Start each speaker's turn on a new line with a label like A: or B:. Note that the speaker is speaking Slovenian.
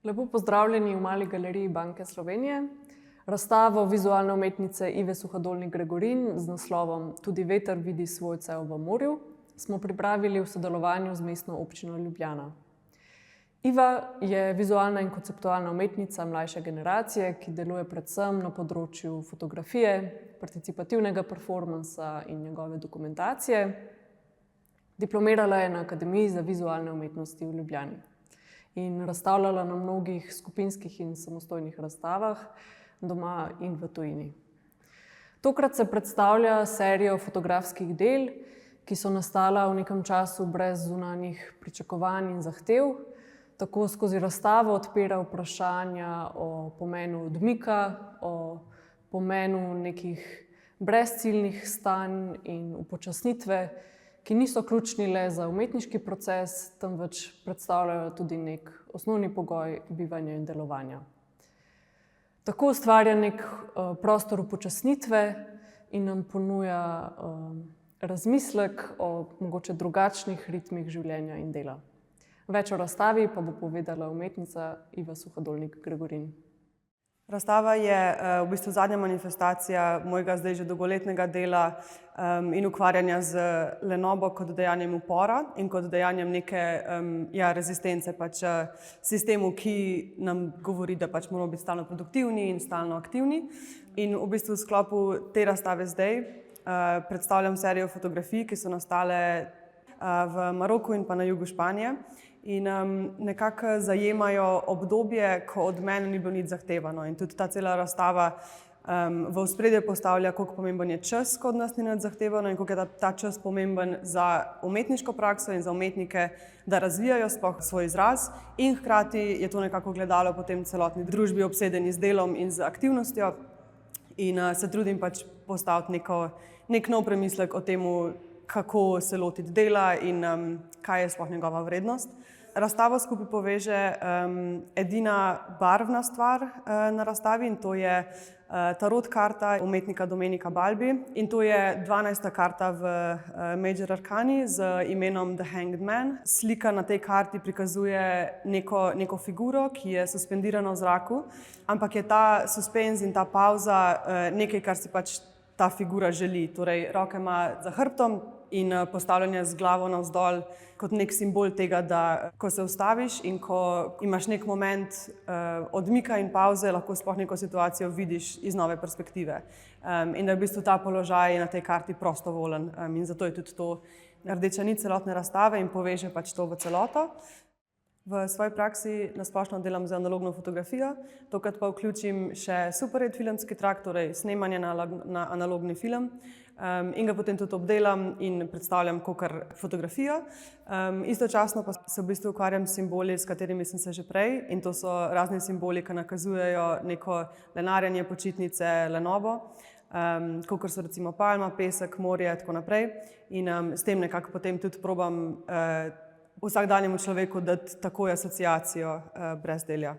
A: Lepo pozdravljeni v Mali galeriji Banke Slovenije. Razstavo vizualne umetnice Ive Suhadolnik-Gregorin z naslovom Tudi veter vidi svojce v morju smo pripravili v sodelovanju z Mestno občino Ljubljana. Iva je vizualna in konceptualna umetnica mlajše generacije, ki deluje predvsem na področju fotografije, participativnega performansa in njegove dokumentacije. Diplomirala je na Akademiji za vizualne umetnosti v Ljubljani in razstavljala na mnogih skupinskih in samostojnih razstavah doma in v tujini. Tokrat se predstavlja serijo fotografskih del, ki so nastala v nekem času brez zunanjih pričakovanj in zahtev. Tako skozi razstavo odpira vprašanja o pomenu odmika, o pomenu nekih brezciljnih stanj in upočasnitve, ki niso ključni le za umetniški proces, temveč predstavljajo tudi nek osnovni pogoj bivanja in delovanja. Tako ustvarja nek prostor upočasnitve in nam ponuja razmislek o mogoče drugačnih ritmih življenja in dela. Več o razstavi pa bo povedala umetnica Iva Suhadolnik-Gregorin.
B: Razstava je v bistvu zadnja manifestacija mojega zdaj že dolgoletnega dela in ukvarjanja z lenobo kot dejanjem upora in kot dejanjem neke rezistence sistemu, ki nam govori, da moramo biti stalno produktivni in stalno aktivni. In v bistvu v sklopu te razstave zdaj predstavljam serijo fotografij, ki so nastale v Maroku in pa na jugu Španije. In nekako zajemajo obdobje, ko od mene ni bilo nič zahtevano. In tudi ta cela razstava v ospredje postavlja, koliko pomemben je čas, ko od nas ni nič zahtevano in koliko je ta čas pomemben za umetniško prakso in za umetnike, da razvijajo sploh svoj izraz. In hkrati je to nekako gledalo potem celotni družbi, obsedeni z delom in z aktivnostjo. In se trudim postaviti nek nov premislek o tem, kako se lotiti dela in kaj je sploh njegova vrednost. Razstavo skupaj poveže edina barvna stvar na razstavi in to je tarot karta umetnika Domenica Balbi. In to je 12. karta v Major Arkani z imenom The Hanged Man. Slika na tej karti prikazuje neko figuro, ki je suspendirana v zraku, ampak je ta suspenz in ta pavza nekaj, kar si ta figura želi. Torej, roke ima za hrbtom in postavljanje z glavo navzdol kot nek simbol tega, da ko se ustaviš in ko imaš nek moment odmika in pavze, lahko sploh neko situacijo vidiš iz nove perspektive. In da je v bistvu ta položaj na tej karti prostovoljen. In zato je tudi to rdeča nit celotne razstave in poveže to v celoto. V svoji praksi nasplošno delam z analogno fotografijo, tokrat pa vključim še Super 8 filmski trak, torej snemanje na analogni film, in ga potem tudi obdelam in predstavljam kakor fotografijo. Istočasno pa se v bistvu ukvarjam s simboli, s katerimi sem se že prej, in to so razni simboli, ki nakazujejo neko lenarjenje, počitnice, lenobo, kakor so recimo palma, pesek, morje, tako naprej. In s tem nekako potem tudi probam vsakdanjemu človeku dati takoj asociacijo brezdelja.